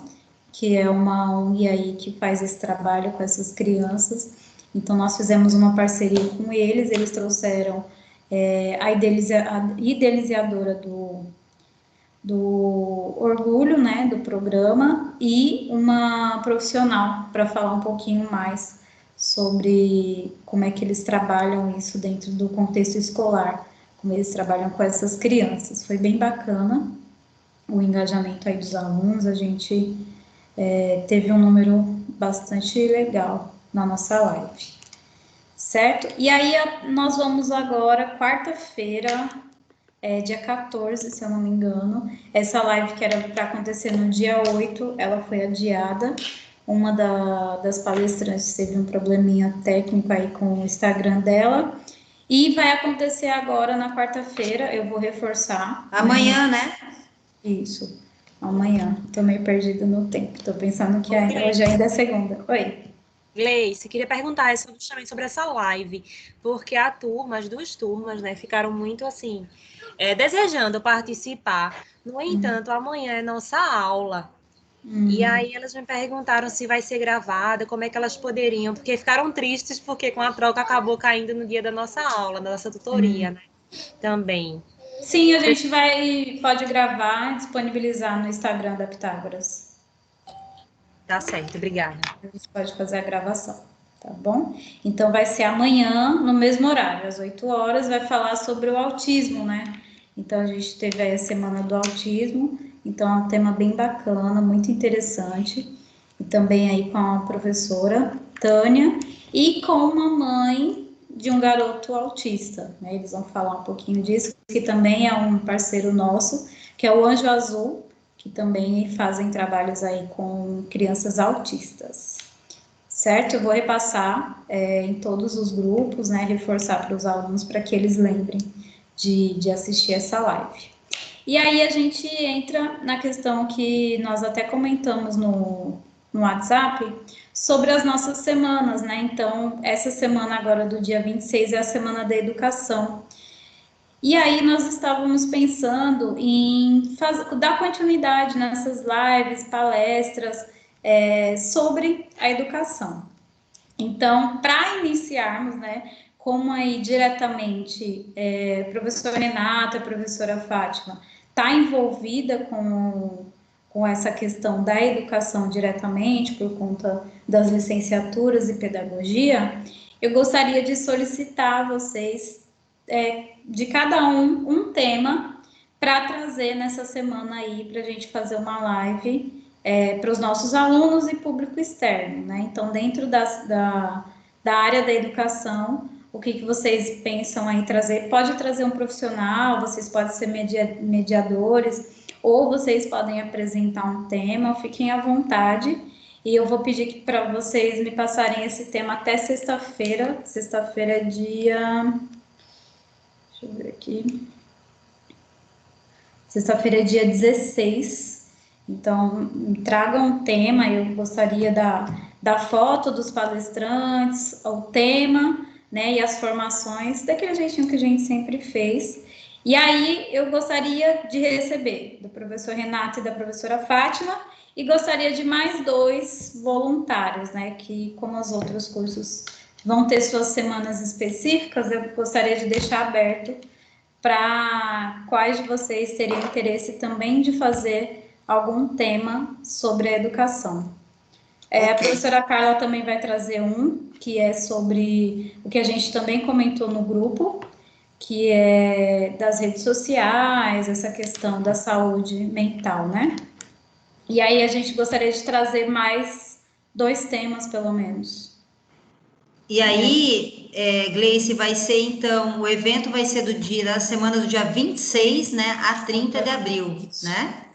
que é uma ONG aí que faz esse trabalho com essas crianças. Então, nós fizemos uma parceria com eles trouxeram a idealizadora do Orgulho, né, do programa, e uma profissional para falar um pouquinho mais sobre como é que eles trabalham isso dentro do contexto escolar, como eles trabalham com essas crianças. Foi bem bacana o engajamento aí dos alunos, a gente teve um número bastante legal na nossa live, certo? E aí nós vamos agora, quarta-feira, dia 14, se eu não me engano, essa live que era para acontecer no dia 8, ela foi adiada. Uma das palestrantes teve um probleminha técnico aí com o Instagram dela, e vai acontecer agora na quarta-feira, eu vou reforçar. Amanhã, né? Isso, amanhã. Tô meio perdida no tempo, tô pensando que hoje ainda é segunda. Oi. Gleice, queria perguntar justamente sobre essa live, porque as duas turmas, né, ficaram muito assim, desejando participar. No entanto, amanhã é nossa aula. E aí elas me perguntaram se vai ser gravada, como é que elas poderiam, porque ficaram tristes porque com a troca acabou caindo no dia da nossa aula, da nossa tutoria, né? Também. Sim, a gente pode gravar e disponibilizar no Instagram da Pitágoras. Tá certo, obrigada. A gente pode fazer a gravação, tá bom? Então vai ser amanhã, no mesmo horário, às 8 horas, vai falar sobre o autismo, né? Então a gente teve aí a semana do autismo, então é um tema bem bacana, muito interessante, e também aí com a professora Tânia, e com uma mãe de um garoto autista, né? Eles vão falar um pouquinho disso, que também é um parceiro nosso, que é o Anjo Azul, que também fazem trabalhos aí com crianças autistas. Certo? Eu vou repassar em todos os grupos, né, reforçar para os alunos para que eles lembrem de assistir essa live. E aí a gente entra na questão que nós até comentamos no WhatsApp sobre as nossas semanas, né? Então, essa semana agora do dia 26 é a Semana da Educação. E aí nós estávamos pensando em dar continuidade nessas lives, palestras, sobre a educação. Então, para iniciarmos, né, como aí diretamente a professora Renata, a professora Fátima, está envolvida com essa questão da educação diretamente, por conta das licenciaturas e pedagogia, eu gostaria de solicitar a vocês, de cada um tema, para trazer nessa semana aí, para a gente fazer uma live para os nossos alunos e público externo, né? Então, dentro da área da educação, o que vocês pensam aí trazer? Pode trazer um profissional, vocês podem ser mediadores, ou vocês podem apresentar um tema, fiquem à vontade, e eu vou pedir para vocês me passarem esse tema até sexta-feira. Sexta-feira é dia... Deixa eu ver aqui. Sexta-feira é dia 16. Então, traga um tema, eu gostaria da foto dos palestrantes, o tema, né, e as formações, daquele jeitinho que a gente sempre fez. E aí, eu gostaria de receber do professor Renato e da professora Fátima, e gostaria de mais 2 voluntários, né, que como os outros cursos vão ter suas semanas específicas, eu gostaria de deixar aberto para quais de vocês teriam interesse também de fazer algum tema sobre a educação. A professora Carla também vai trazer um, que é sobre o que a gente também comentou no grupo, que é das redes sociais, essa questão da saúde mental, né? E aí a gente gostaria de trazer mais 2 temas, pelo menos. E aí, Gleice, vai ser então, o evento vai ser da semana do dia 26, né, a 30 de abril, né?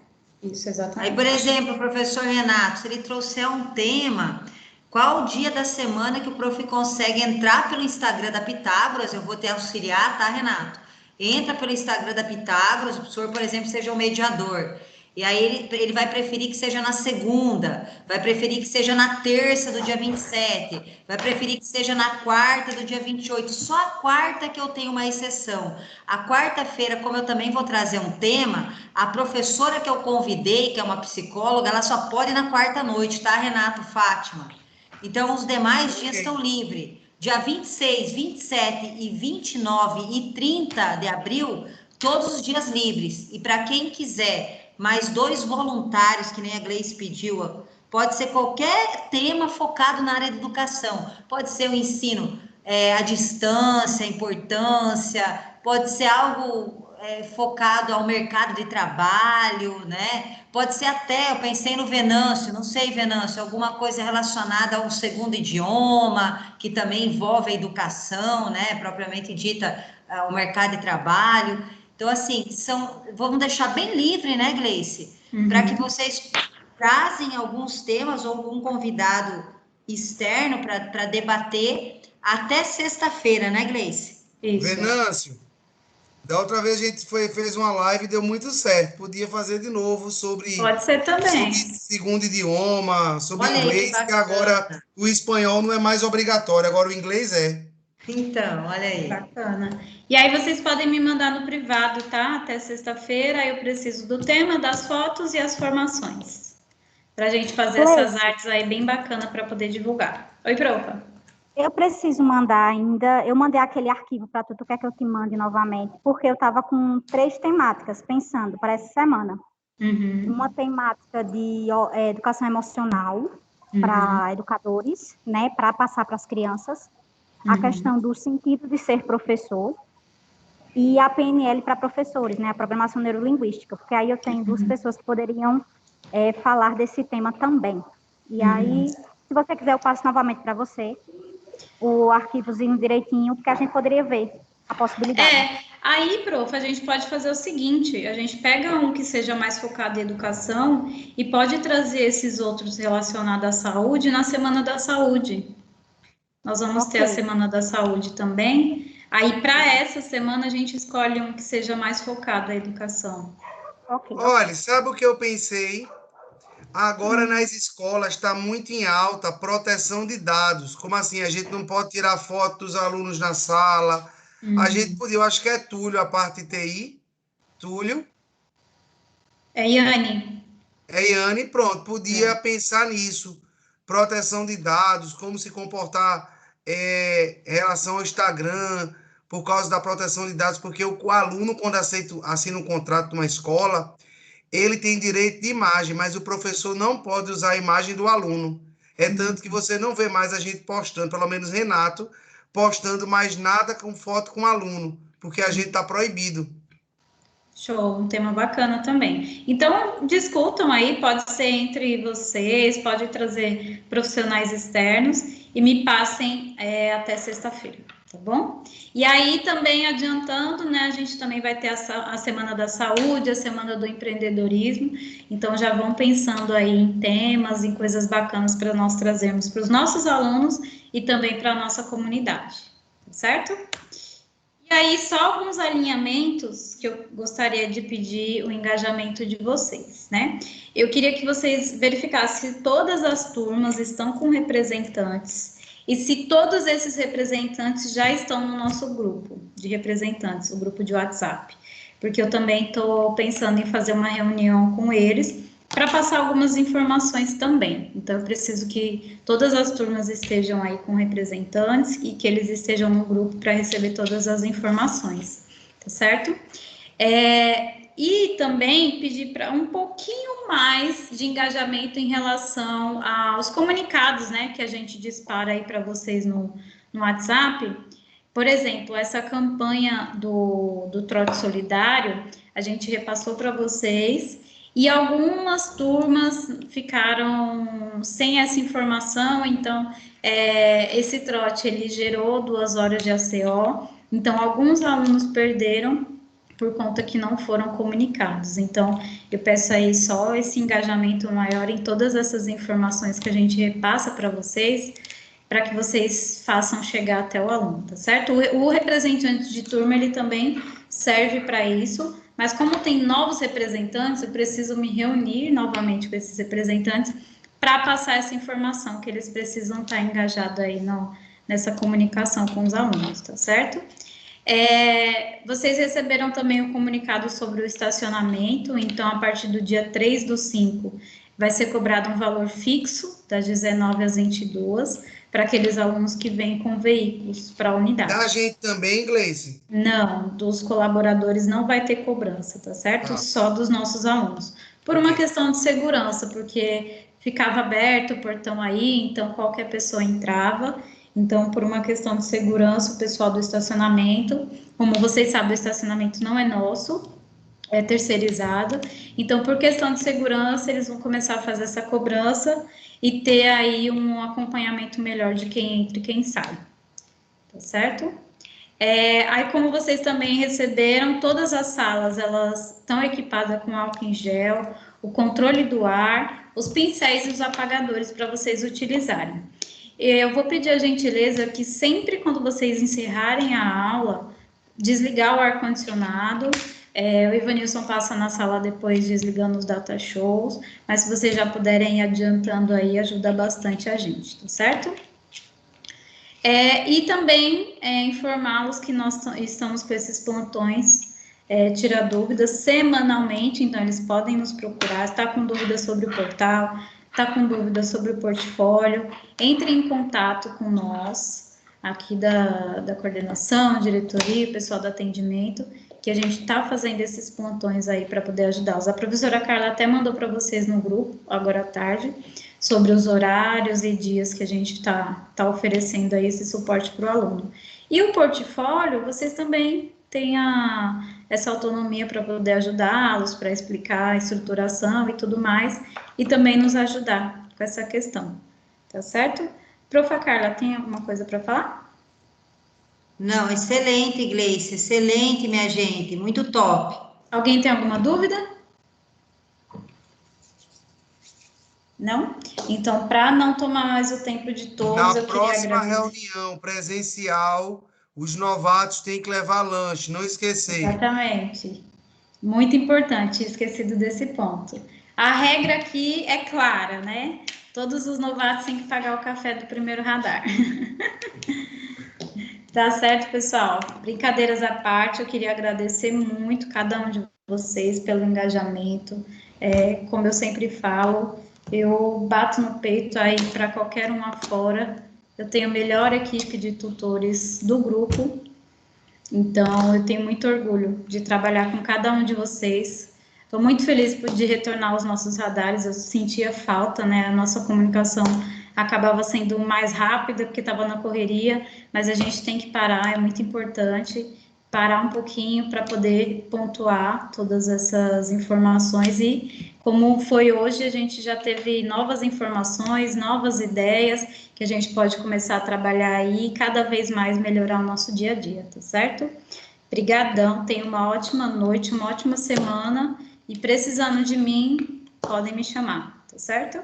Isso, exatamente. Aí, por exemplo, o professor Renato, se ele trouxer um tema, qual o dia da semana que o prof consegue entrar pelo Instagram da Pitágoras? Eu vou te auxiliar, tá, Renato? Entra pelo Instagram da Pitágoras, o professor, por exemplo, seja o mediador. E aí ele vai preferir que seja na segunda, vai preferir que seja na terça do dia 27, vai preferir que seja na quarta do dia 28. Só a quarta que eu tenho uma exceção. A quarta-feira, como eu também vou trazer um tema, a professora que eu convidei, que é uma psicóloga, ela só pode ir na quarta noite, tá, Renato, Fátima? Então, os demais dias estão livres. Dia 26, 27 e 29 e 30 de abril, todos os dias livres. E para quem quiser mais 2 voluntários, que nem a Gleice pediu, pode ser qualquer tema focado na área de educação. Pode ser o ensino à distância, a importância, pode ser algo focado ao mercado de trabalho, né? Pode ser até, eu pensei no Venâncio, não sei, Venâncio, alguma coisa relacionada ao segundo idioma, que também envolve a educação, né? Propriamente dita, o mercado de trabalho. Então, assim, vamos deixar bem livre, né, Gleice? Para que vocês trazem alguns temas ou algum convidado externo para debater até sexta-feira, né, Gleice? Isso. Venâncio, da outra vez a gente fez uma live e deu muito certo. Podia fazer de novo sobre... Pode ser também. Sobre segundo idioma, sobre Olha inglês, aí, que agora o espanhol não é mais obrigatório, agora o inglês é. Então, olha aí. Bacana. E aí vocês podem me mandar no privado, tá? Até sexta-feira, eu preciso do tema, das fotos e as formações. Pra gente fazer essas artes aí bem bacana para poder divulgar. Oi, profa. Eu preciso mandar ainda, eu mandei aquele arquivo para tu quer que eu te mande novamente? Porque eu estava com 3 temáticas pensando para essa semana. Uma temática de educação emocional para educadores, né? Para passar para as crianças. A questão do sentido de ser professor e a PNL para professores, né, a programação neurolinguística, porque aí eu tenho 2 pessoas que poderiam falar desse tema também. E aí, se você quiser, eu passo novamente para você o arquivozinho direitinho, porque a gente poderia ver a possibilidade. Aí, prof, a gente pode fazer o seguinte, a gente pega um que seja mais focado em educação e pode trazer esses outros relacionados à saúde na Semana da Saúde. Nós vamos ter a Semana da Saúde também. Aí, para essa semana, a gente escolhe um que seja mais focado à educação. Olha, sabe o que eu pensei? Agora nas escolas está muito em alta a proteção de dados. Como assim? A gente não pode tirar foto dos alunos na sala. A gente podia, eu acho que é Túlio, a parte de TI. Túlio. É Iane. É Iane, pronto. Podia pensar nisso. Proteção de dados, como se comportar em relação ao Instagram, por causa da proteção de dados, porque o aluno, quando assina um contrato numa escola, ele tem direito de imagem, mas o professor não pode usar a imagem do aluno. É tanto que você não vê mais a gente postando, pelo menos Renato, postando mais nada com foto com aluno, porque a gente está proibido. Show, um tema bacana também. Então, discutam aí, pode ser entre vocês, pode trazer profissionais externos e me passem até sexta-feira, tá bom? E aí, também adiantando, né, a gente também vai ter a Semana da Saúde, a Semana do Empreendedorismo, então já vão pensando aí em temas, em coisas bacanas para nós trazermos para os nossos alunos e também para a nossa comunidade, tá certo? E aí, só alguns alinhamentos que eu gostaria de pedir o engajamento de vocês, né? Eu queria que vocês verificassem se todas as turmas estão com representantes e se todos esses representantes já estão no nosso grupo de representantes, o grupo de WhatsApp, porque eu também estou pensando em fazer uma reunião com eles para passar algumas informações também. Então, eu preciso que todas as turmas estejam aí com representantes e que eles estejam no grupo para receber todas as informações, tá certo? E também pedir para um pouquinho mais de engajamento em relação aos comunicados, né, que a gente dispara aí para vocês no WhatsApp. Por exemplo, essa campanha do Trote Solidário, a gente repassou para vocês. E algumas turmas ficaram sem essa informação, então esse trote ele gerou 2 horas de ACO, então alguns alunos perderam por conta que não foram comunicados. Então, eu peço aí só esse engajamento maior em todas essas informações que a gente repassa para vocês, para que vocês façam chegar até o aluno, tá certo? O representante de turma, ele também serve para isso, mas como tem novos representantes, eu preciso me reunir novamente com esses representantes para passar essa informação, que eles precisam estar engajados aí nessa comunicação com os alunos, tá certo? Vocês receberam também o comunicado sobre o estacionamento, então, a partir do dia 3/5, vai ser cobrado um valor fixo, das 19 às 22, para aqueles alunos que vêm com veículos para a unidade. Da gente também, Gleice? Não, dos colaboradores não vai ter cobrança, tá certo? Só dos nossos alunos. Por uma questão de segurança, porque ficava aberto o portão aí, então qualquer pessoa entrava. Então, por uma questão de segurança, o pessoal do estacionamento, como vocês sabem, o estacionamento não é nosso, é terceirizado. Então, por questão de segurança, eles vão começar a fazer essa cobrança e ter aí um acompanhamento melhor de quem entra e quem sai, tá certo? Aí, como vocês também receberam, todas as salas, elas estão equipadas com álcool em gel, o controle do ar, os pincéis e os apagadores para vocês utilizarem. Eu vou pedir a gentileza que sempre quando vocês encerrarem a aula, desligar o ar-condicionado. O Ivanilson passa na sala depois desligando os data shows, mas se vocês já puderem ir adiantando aí, ajuda bastante a gente, tá certo? E também informá-los que nós estamos com esses plantões, tirar dúvidas semanalmente, então eles podem nos procurar, está com dúvidas sobre o portal, está com dúvidas sobre o portfólio, entre em contato com nós, aqui da coordenação, diretoria, pessoal do atendimento, que a gente está fazendo esses plantões aí para poder ajudá-los. A professora Carla até mandou para vocês no grupo, agora à tarde, sobre os horários e dias que a gente está oferecendo aí esse suporte para o aluno. E o portfólio, vocês também têm essa autonomia para poder ajudá-los, para explicar a estruturação e tudo mais, e também nos ajudar com essa questão, tá certo? Profa Carla, tem alguma coisa para falar? Não, excelente, Gleice, excelente, minha gente, muito top. Alguém tem alguma dúvida? Não? Então, para não tomar mais o tempo de todos, Na eu queria próxima agradecer. reunião presencial, os novatos têm que levar lanche, não esquecer. Exatamente. Muito importante, esquecido desse ponto. A regra aqui é clara, né? Todos os novatos têm que pagar o café do primeiro radar. Tá certo, pessoal? Brincadeiras à parte, eu queria agradecer muito cada um de vocês pelo engajamento. Como eu sempre falo, eu bato no peito aí para qualquer uma fora. Eu tenho a melhor equipe de tutores do grupo, então eu tenho muito orgulho de trabalhar com cada um de vocês. Estou muito feliz de retornar aos nossos radares, eu sentia falta, né? A nossa comunicação acabava sendo mais rápida porque estava na correria, mas a gente tem que parar, é muito importante parar um pouquinho para poder pontuar todas essas informações e como foi hoje, a gente já teve novas informações, novas ideias que a gente pode começar a trabalhar aí e cada vez mais melhorar o nosso dia a dia, tá certo? Obrigadão, tenha uma ótima noite, uma ótima semana e precisando de mim, podem me chamar, tá certo?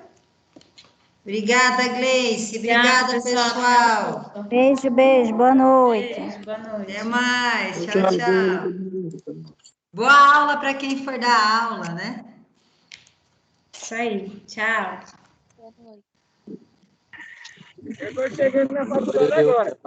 Obrigada, Gleice. Obrigada, pessoal. Beijo, beijo. Boa noite. Beijo, boa noite. Até mais. Tchau, tchau. Boa aula para quem for dar aula, né? Isso aí. Tchau. Eu tô chegando na faculdade agora.